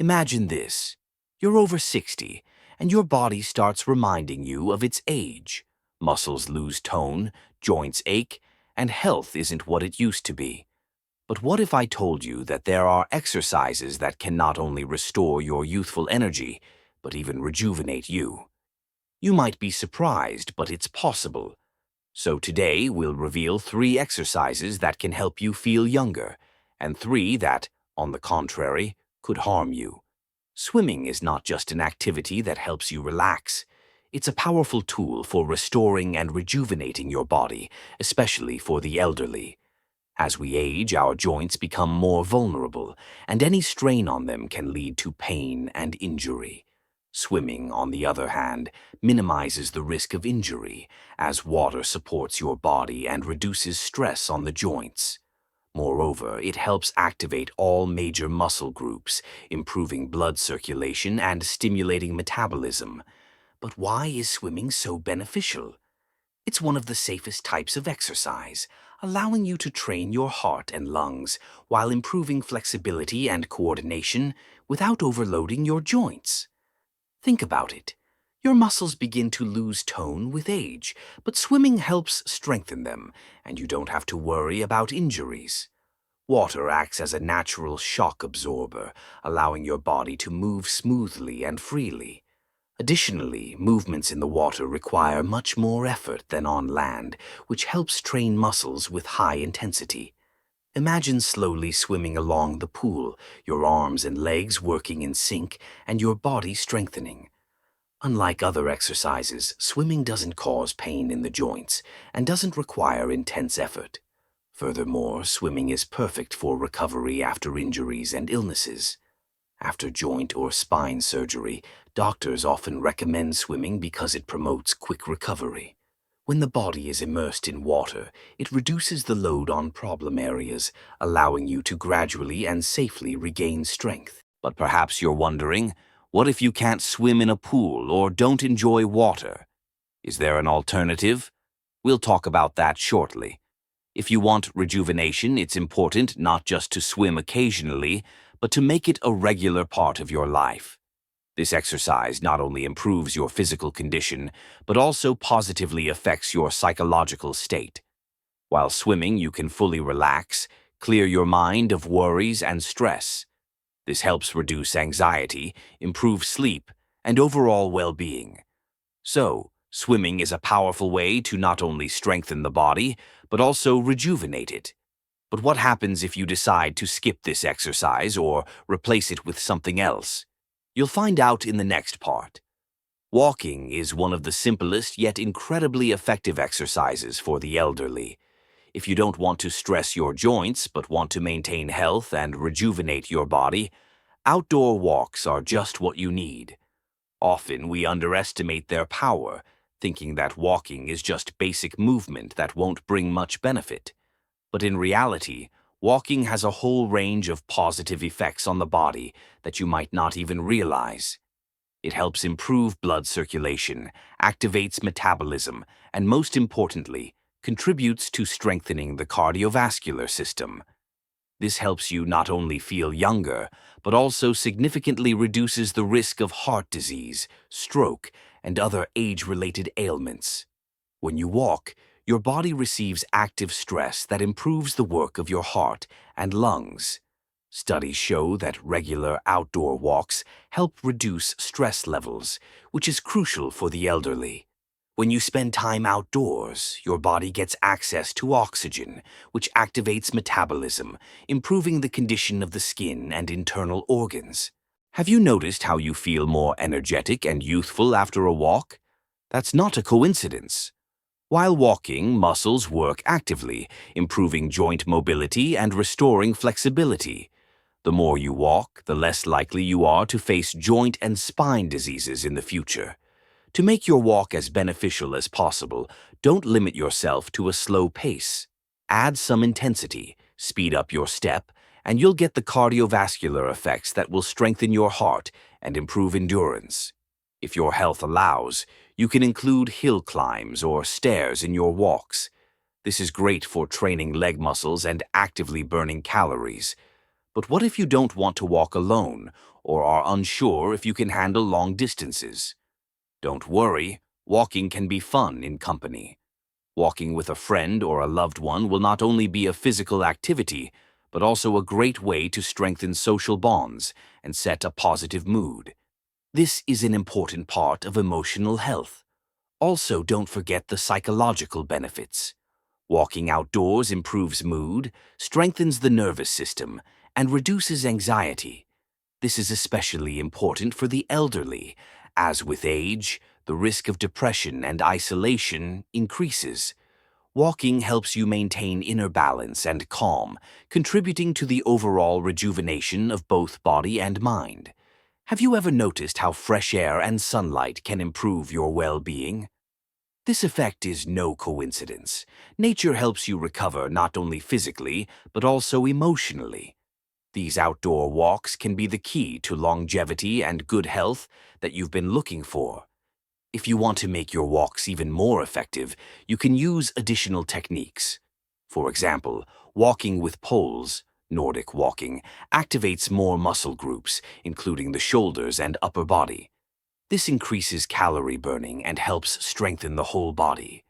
Imagine this. You're over 60, and your body starts reminding you of its age. Muscles lose tone, joints ache, and health isn't what it used to be. But what if I told you that there are exercises that can not only restore your youthful energy, but even rejuvenate you? You might be surprised, but it's possible. So today, we'll reveal 3 exercises that can help you feel younger, and 3 that, on the contrary, could harm you. Swimming is not just an activity that helps you relax. It's a powerful tool for restoring and rejuvenating your body, especially for the elderly. As we age, our joints become more vulnerable, and any strain on them can lead to pain and injury. Swimming, on the other hand, minimizes the risk of injury, as water supports your body and reduces stress on the joints. Moreover, it helps activate all major muscle groups, improving blood circulation and stimulating metabolism. But why is swimming so beneficial? It's one of the safest types of exercise, allowing you to train your heart and lungs while improving flexibility and coordination without overloading your joints. Think about it. Your muscles begin to lose tone with age, but swimming helps strengthen them, and you don't have to worry about injuries. Water acts as a natural shock absorber, allowing your body to move smoothly and freely. Additionally, movements in the water require much more effort than on land, which helps train muscles with high intensity. Imagine slowly swimming along the pool, your arms and legs working in sync, and your body strengthening. Unlike other exercises, swimming doesn't cause pain in the joints and doesn't require intense effort. Furthermore, swimming is perfect for recovery after injuries and illnesses. After joint or spine surgery, doctors often recommend swimming because it promotes quick recovery. When the body is immersed in water, it reduces the load on problem areas, allowing you to gradually and safely regain strength. But perhaps you're wondering, what if you can't swim in a pool or don't enjoy water? Is there an alternative? We'll talk about that shortly. If you want rejuvenation, it's important not just to swim occasionally, but to make it a regular part of your life. This exercise not only improves your physical condition, but also positively affects your psychological state. While swimming, you can fully relax, clear your mind of worries and stress. This helps reduce anxiety, improve sleep, and overall well-being. So, swimming is a powerful way to not only strengthen the body, but also rejuvenate it. But what happens if you decide to skip this exercise or replace it with something else? You'll find out in the next part. Walking is one of the simplest yet incredibly effective exercises for the elderly. If you don't want to stress your joints but want to maintain health and rejuvenate your body, outdoor walks are just what you need. Often we underestimate their power, thinking that walking is just basic movement that won't bring much benefit. But in reality, walking has a whole range of positive effects on the body that you might not even realize. It helps improve blood circulation, activates metabolism, and most importantly, contributes to strengthening the cardiovascular system. This helps you not only feel younger, but also significantly reduces the risk of heart disease, stroke, and other age-related ailments. When you walk, your body receives active stress that improves the work of your heart and lungs. Studies show that regular outdoor walks help reduce stress levels, which is crucial for the elderly. When you spend time outdoors, your body gets access to oxygen, which activates metabolism, improving the condition of the skin and internal organs. Have you noticed how you feel more energetic and youthful after a walk? That's not a coincidence. While walking, muscles work actively, improving joint mobility and restoring flexibility. The more you walk, the less likely you are to face joint and spine diseases in the future. To make your walk as beneficial as possible, don't limit yourself to a slow pace. Add some intensity, speed up your step, and you'll get the cardiovascular effects that will strengthen your heart and improve endurance. If your health allows, you can include hill climbs or stairs in your walks. This is great for training leg muscles and actively burning calories. But what if you don't want to walk alone or are unsure if you can handle long distances. Don't worry, walking can be fun in company. Walking with a friend or a loved one will not only be a physical activity, but also a great way to strengthen social bonds and set a positive mood. This is an important part of emotional health. Also, don't forget the psychological benefits. Walking outdoors improves mood, strengthens the nervous system, and reduces anxiety. This is especially important for the elderly, as with age, the risk of depression and isolation increases. Walking helps you maintain inner balance and calm, contributing to the overall rejuvenation of both body and mind. Have you ever noticed how fresh air and sunlight can improve your well-being? This effect is no coincidence. Nature helps you recover not only physically, but also emotionally. These outdoor walks can be the key to longevity and good health that you've been looking for. If you want to make your walks even more effective, you can use additional techniques. For example, walking with poles, Nordic walking, activates more muscle groups, including the shoulders and upper body. This increases calorie burning and helps strengthen the whole body.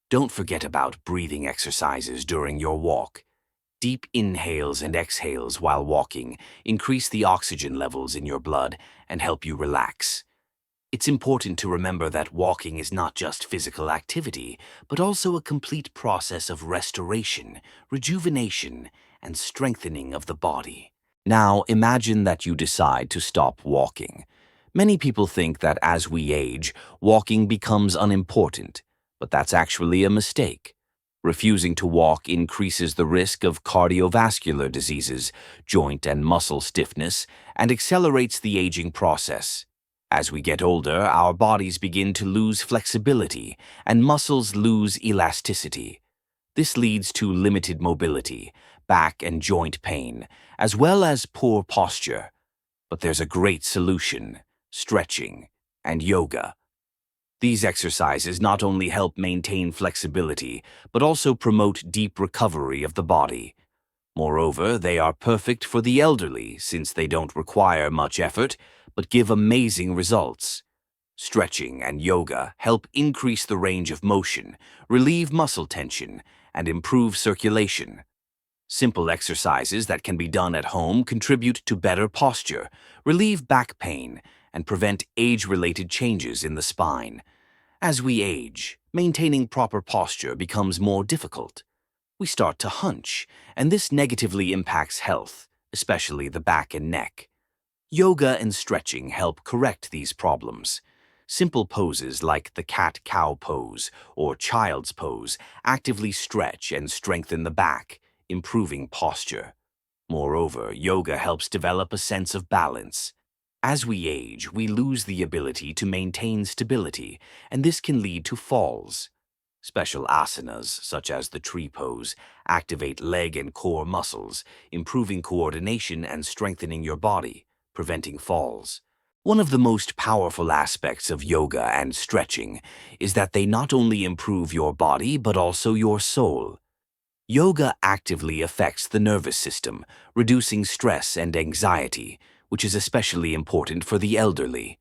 Don't forget about breathing exercises during your walk. Deep inhales and exhales while walking increase the oxygen levels in your blood and help you relax. It's important to remember that walking is not just physical activity, but also a complete process of restoration, rejuvenation, and strengthening of the body. Now, imagine that you decide to stop walking. Many people think that as we age, walking becomes unimportant, but that's actually a mistake. Refusing to walk increases the risk of cardiovascular diseases, joint and muscle stiffness, and accelerates the aging process. As we get older, our bodies begin to lose flexibility and muscles lose elasticity. This leads to limited mobility, back and joint pain, as well as poor posture. But there's a great solution: stretching and yoga. These exercises not only help maintain flexibility, but also promote deep recovery of the body. Moreover, they are perfect for the elderly since they don't require much effort, but give amazing results. Stretching and yoga help increase the range of motion, relieve muscle tension, and improve circulation. Simple exercises that can be done at home contribute to better posture, relieve back pain, and prevent age-related changes in the spine. As we age, maintaining proper posture becomes more difficult. We start to hunch, and this negatively impacts health, especially the back and neck. Yoga and stretching help correct these problems. Simple poses like the cat-cow pose or child's pose actively stretch and strengthen the back, improving posture. Moreover, yoga helps develop a sense of balance. As we age, we lose the ability to maintain stability, and this can lead to falls. Special asanas, such as the tree pose, activate leg and core muscles, improving coordination and strengthening your body, preventing falls. One of the most powerful aspects of yoga and stretching is that they not only improve your body but also your soul. Yoga actively affects the nervous system, reducing stress and anxiety, which is especially important for the elderly.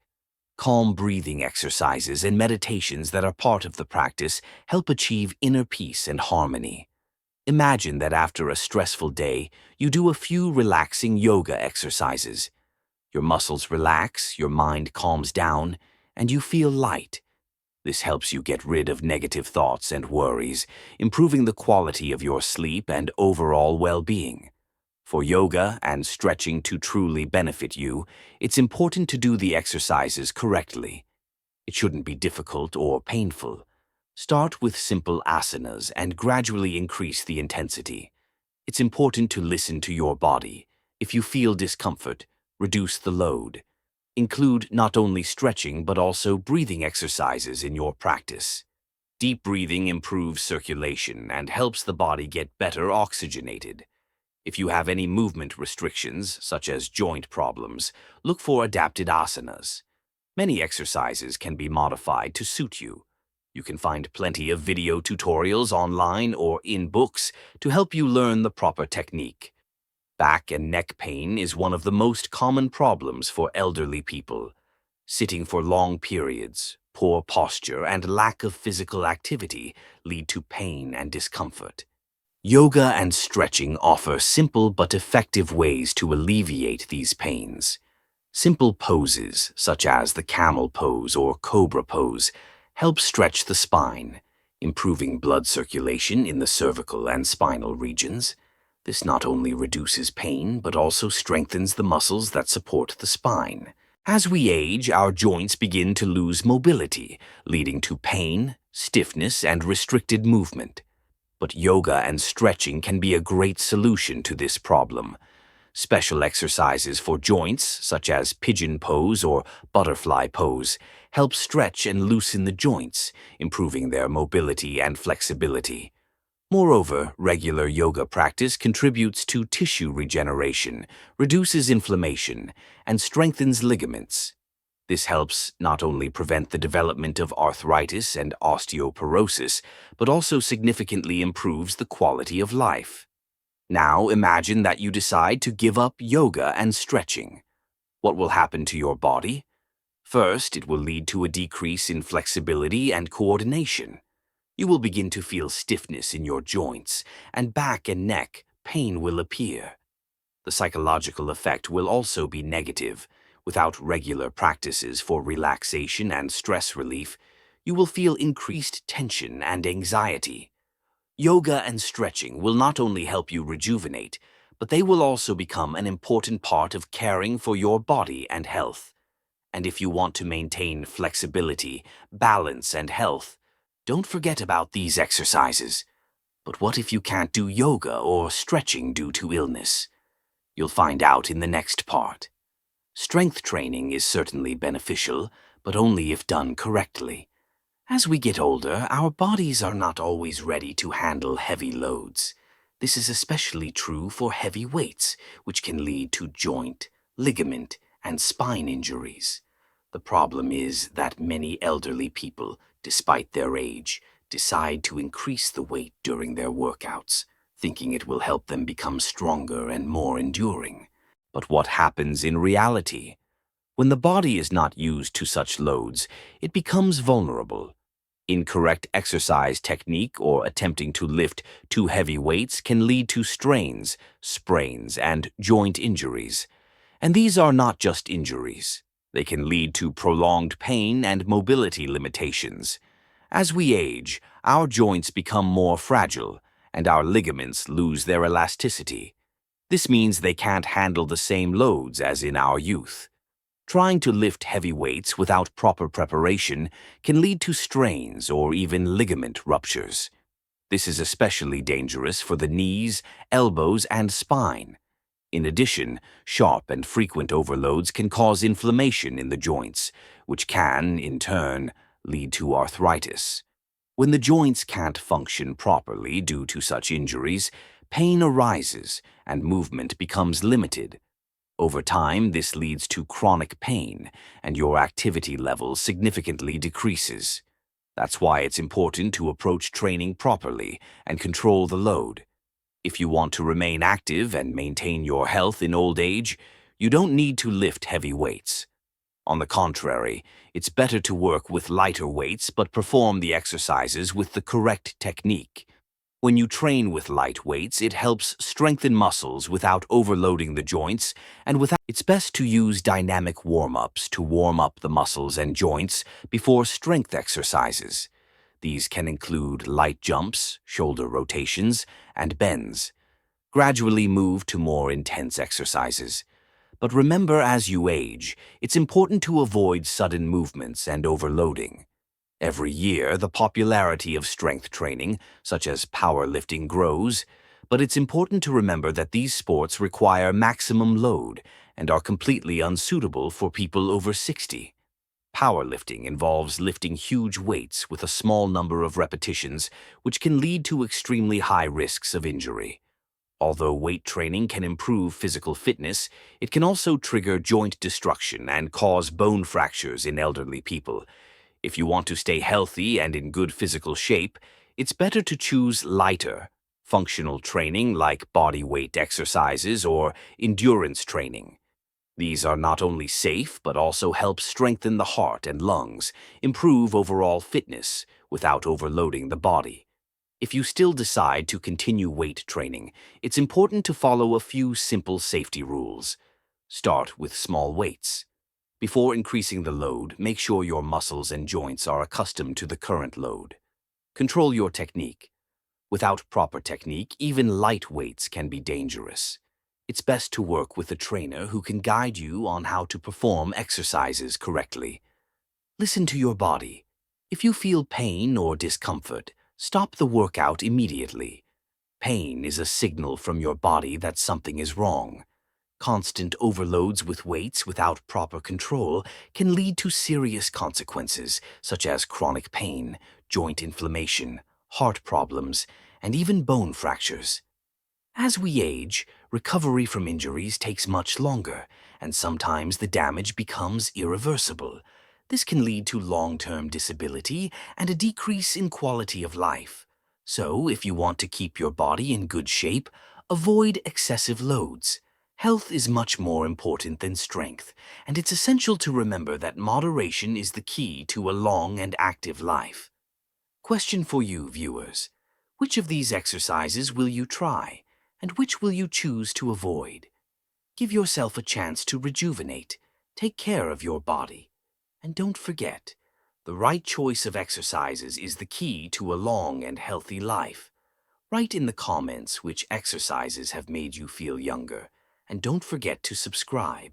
Calm breathing exercises and meditations that are part of the practice help achieve inner peace and harmony. Imagine that after a stressful day, you do a few relaxing yoga exercises. Your muscles relax, your mind calms down, and you feel light. This helps you get rid of negative thoughts and worries, improving the quality of your sleep and overall well-being. For yoga and stretching to truly benefit you, it's important to do the exercises correctly. It shouldn't be difficult or painful. Start with simple asanas and gradually increase the intensity. It's important to listen to your body. If you feel discomfort, reduce the load. Include not only stretching but also breathing exercises in your practice. Deep breathing improves circulation and helps the body get better oxygenated. If you have any movement restrictions, such as joint problems, look for adapted asanas. Many exercises can be modified to suit you. You can find plenty of video tutorials online or in books to help you learn the proper technique. Back and neck pain is one of the most common problems for elderly people. Sitting for long periods, poor posture, and lack of physical activity lead to pain and discomfort. Yoga and stretching offer simple but effective ways to alleviate these pains. Simple poses, such as the camel pose or cobra pose, help stretch the spine, improving blood circulation in the cervical and spinal regions. This not only reduces pain, but also strengthens the muscles that support the spine. As we age, our joints begin to lose mobility, leading to pain, stiffness, and restricted movement. But yoga and stretching can be a great solution to this problem. Special exercises for joints, such as pigeon pose or butterfly pose, help stretch and loosen the joints, improving their mobility and flexibility. Moreover, regular yoga practice contributes to tissue regeneration, reduces inflammation, and strengthens ligaments. This helps not only prevent the development of arthritis and osteoporosis, but also significantly improves the quality of life. Now imagine that you decide to give up yoga and stretching. What will happen to your body? First, it will lead to a decrease in flexibility and coordination. You will begin to feel stiffness in your joints, and back and neck pain will appear. The psychological effect will also be negative. Without regular practices for relaxation and stress relief, you will feel increased tension and anxiety. Yoga and stretching will not only help you rejuvenate, but they will also become an important part of caring for your body and health. And if you want to maintain flexibility, balance, and health, don't forget about these exercises. But what if you can't do yoga or stretching due to illness? You'll find out in the next part. Strength training is certainly beneficial, but only if done correctly. As we get older, our bodies are not always ready to handle heavy loads. This is especially true for heavy weights, which can lead to joint, ligament, and spine injuries. The problem is that many elderly people, despite their age, decide to increase the weight during their workouts, thinking it will help them become stronger and more enduring. But what happens in reality? When the body is not used to such loads, it becomes vulnerable. Incorrect exercise technique or attempting to lift too heavy weights can lead to strains, sprains, and joint injuries. And these are not just injuries. They can lead to prolonged pain and mobility limitations. As we age, our joints become more fragile, and our ligaments lose their elasticity. This means they can't handle the same loads as in our youth. Trying to lift heavy weights without proper preparation can lead to strains or even ligament ruptures. This is especially dangerous for the knees, elbows, and spine. In addition, sharp and frequent overloads can cause inflammation in the joints, which can, in turn, lead to arthritis. When the joints can't function properly due to such injuries, pain arises and movement becomes limited. Over time, this leads to chronic pain, and your activity level significantly decreases. That's why it's important to approach training properly and control the load. If you want to remain active and maintain your health in old age, you don't need to lift heavy weights. On the contrary, it's better to work with lighter weights but perform the exercises with the correct technique. When you train with light weights, it helps strengthen muscles without overloading the joints, and it's best to use dynamic warm-ups to warm up the muscles and joints before strength exercises. These can include light jumps, shoulder rotations, and bends. Gradually move to more intense exercises. But remember, as you age, it's important to avoid sudden movements and overloading. Every year, the popularity of strength training, such as powerlifting, grows, but it's important to remember that these sports require maximum load and are completely unsuitable for people over 60. Powerlifting involves lifting huge weights with a small number of repetitions, which can lead to extremely high risks of injury. Although weight training can improve physical fitness, it can also trigger joint destruction and cause bone fractures in elderly people. If you want to stay healthy and in good physical shape, it's better to choose lighter, functional training like body weight exercises or endurance training. These are not only safe but also help strengthen the heart and lungs, improve overall fitness without overloading the body. If you still decide to continue weight training, it's important to follow a few simple safety rules. Start with small weights. Before increasing the load, make sure your muscles and joints are accustomed to the current load. Control your technique. Without proper technique, even light weights can be dangerous. It's best to work with a trainer who can guide you on how to perform exercises correctly. Listen to your body. If you feel pain or discomfort, stop the workout immediately. Pain is a signal from your body that something is wrong. Constant overloads with weights without proper control can lead to serious consequences, such as chronic pain, joint inflammation, heart problems, and even bone fractures. As we age, recovery from injuries takes much longer, and sometimes the damage becomes irreversible. This can lead to long-term disability and a decrease in quality of life. So, if you want to keep your body in good shape, avoid excessive loads. Health is much more important than strength, and it's essential to remember that moderation is the key to a long and active life. Question for you, viewers. Which of these exercises will you try, and which will you choose to avoid? Give yourself a chance to rejuvenate, take care of your body, and don't forget, the right choice of exercises is the key to a long and healthy life. Write in the comments which exercises have made you feel younger, and don't forget to subscribe.